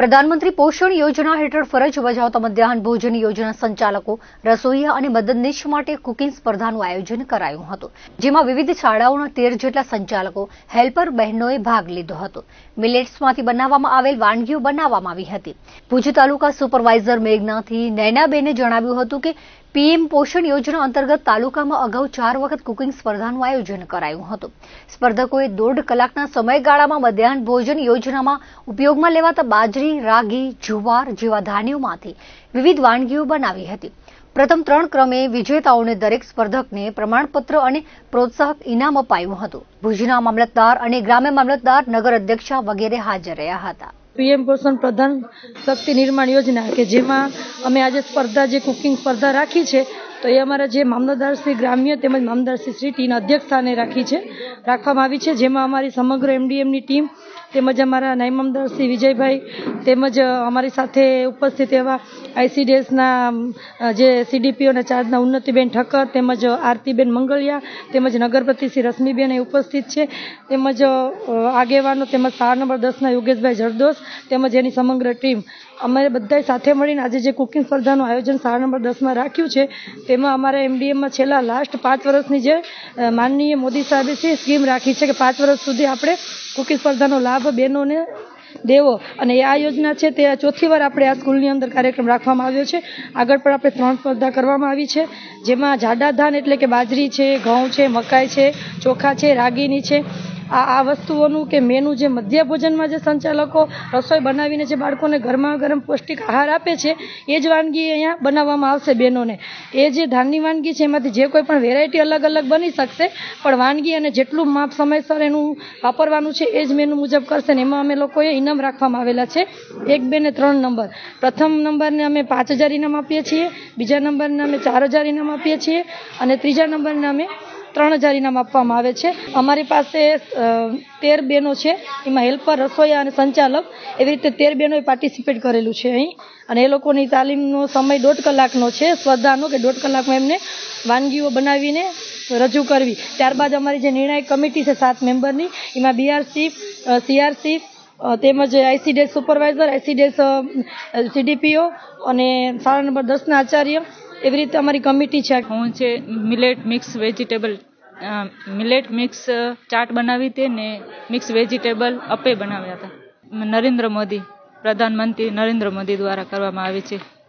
પ્રધાનમંત્રી પોષણ યોજના હેઠળ ફરજ બજાવતા મધ્યાહન ભોજન યોજના સંચાલકો, રસોઈયા અને મદદનીશ માટે કુકિંગ સ્પર્ધાનું આયોજન કરાયું હતું, જેમાં વિવિધ શાળાઓના 13 જેટલા સંચાલકો, હેલ્પર બહેનોએ ભાગ લીધો હતો. મિલેટ્સમાંથી બનાવવામાં આવેલ વાનગીઓ બનાવવામાં આવી હતી. ભુજ તાલુકા સુપરવાઇઝર મેઘનાથી નૈનાબેને જણાવ્યું હતું કે પીએમ પોષણ યોજના અંતર્ગત તાલુકામાં અગાઉ 4 વખત કુકિંગ સ્પર્ધાનું આયોજન કરાયું હતું. સ્પર્ધકોએ 1.5 કલાકના સમયગાળામાં મધ્યાહન ભોજન યોજનામાં ઉપયોગમાં લેવાતા બાજરી, રાગી, જુવાર જેવા ધાન્યોમાંથી વિવિધ વાનગીઓ બનાવી હતી. પ્રથમ 3 ક્રમે વિજેતાઓને દરેક સ્પર્ધકને પ્રમાણપત્ર અને પ્રોત્સાહક ઇનામ અપાયું હતું. ભુજના મામલતદાર અને ગ્રામ્ય મામલતદાર, નગર અધ્યક્ષા વગેરે હાજર રહ્યા હતા. પીએમ પોષણ પ્રધાન શક્તિ નિર્માણ યોજના કે જેમાં અમે આજે સ્પર્ધા જે કુકિંગ સ્પર્ધા રાખી છે, તો એ અમારા જે મામલતદાર શ્રી ગ્રામ્ય તેમજ મામલતદાર શ્રી ટીના અધ્યક્ષ સ્થાને રાખવામાં આવી છે, જેમાં અમારી સમગ્ર એમડીએમની ટીમ તેમજ અમારા નાયબ મામલતદાર શ્રી વિજયભાઈ તેમજ અમારી સાથે ઉપસ્થિત એવા આઈસીડીએસના જે સીડીપીઓના ચાર્જના ઉન્નતિબેન ઠક્કર તેમજ આરતીબેન મંગળિયા તેમજ નગરપતિ શ્રી રશ્મિબેન એ ઉપસ્થિત છે, તેમજ આગેવાનો તેમજ શાળા નંબર 10ના યોગેશભાઈ જરદોસ તેમજ એની સમગ્ર ટીમ અમારે બધા સાથે મળીને આજે જે કુકિંગ સ્પર્ધાનું આયોજન શાળા નંબર 10માં રાખ્યું છે, તેમાં અમારા એમડીએમમાં છેલ્લા લાસ્ટ 5 વર્ષની જે માનનીય મોદી સાહેબે સ્કીમ રાખી છે કે 5 વર્ષ સુધી આપણે કુકિંગ સ્પર્ધાનો લાભ બહેનોને દેવો, અને આ યોજના છે તે 4થી વાર આપણે આ સ્કૂલની અંદર કાર્યક્રમ રાખવામાં આવ્યો છે. આગળ પણ આપણે 3 સ્પર્ધા કરવામાં આવી છે, જેમાં જાડા ધાન એટલે કે બાજરી છે, ઘઉં છે, મકાઈ છે, ચોખા છે, રાગીની છે, આ વસ્તુઓનું કે મેનુ જે મધ્ય ભોજનમાં જે સંચાલકો રસોઈ બનાવીને જે બાળકોને ગરમા ગરમ પૌષ્ટિક આહાર આપે છે, એ જ વાનગી અહીંયા બનાવવામાં આવશે બહેનોને. એ જે ધાનની વાનગી છે એમાંથી જે કોઈ પણ વેરાયટી અલગ અલગ બની શકશે, પણ વાનગી અને જેટલું માપ સમયસર એનું વાપરવાનું છે એ જ મેનુ મુજબ કરશે ને એમાં અમે લોકોએ ઇનામ રાખવામાં આવેલા છે 1, 2 ને 3 નંબર. પ્રથમ નંબરને અમે 5000 ઇનામ આપીએ છીએ, બીજા નંબરને અમે 4000 ઇનામ આપીએ છીએ અને ત્રીજા નંબરને અમે 3000 ઇનામ આપવામાં આવે છે. અમારી પાસે 13 બહેનો છે, એમાં હેલ્પર, રસોઈયા અને સંચાલક એવી રીતે 13 બહેનોએ પાર્ટિસિપેટ કરેલું છે અહીં, અને એ લોકોની તાલીમનો સમય 1.5 કલાકનો છે સ્પર્ધાનો, કે 1.5 કલાકમાં એમને વાનગીઓ બનાવીને રજૂ કરવી. ત્યારબાદ અમારી જે નિર્ણાયક કમિટી છે 7 મેમ્બરની, એમાં બીઆરસી, સીઆરસી તેમજ આઈસીડીએસ સુપરવાઇઝર, આઈસીડીએસ સીડીપીઓ અને શાળા નંબર 10ના આચાર્ય, એવી રીતે અમારી કમિટી છે. હું છે મિલેટ મિક્સ ચાટ બનાવી હતી ને મિક્સ વેજીટેબલ અપે બનાવ્યા હતા. નરેન્દ્ર મોદી, પ્રધાનમંત્રી નરેન્દ્ર મોદી દ્વારા કરવામાં આવી છે.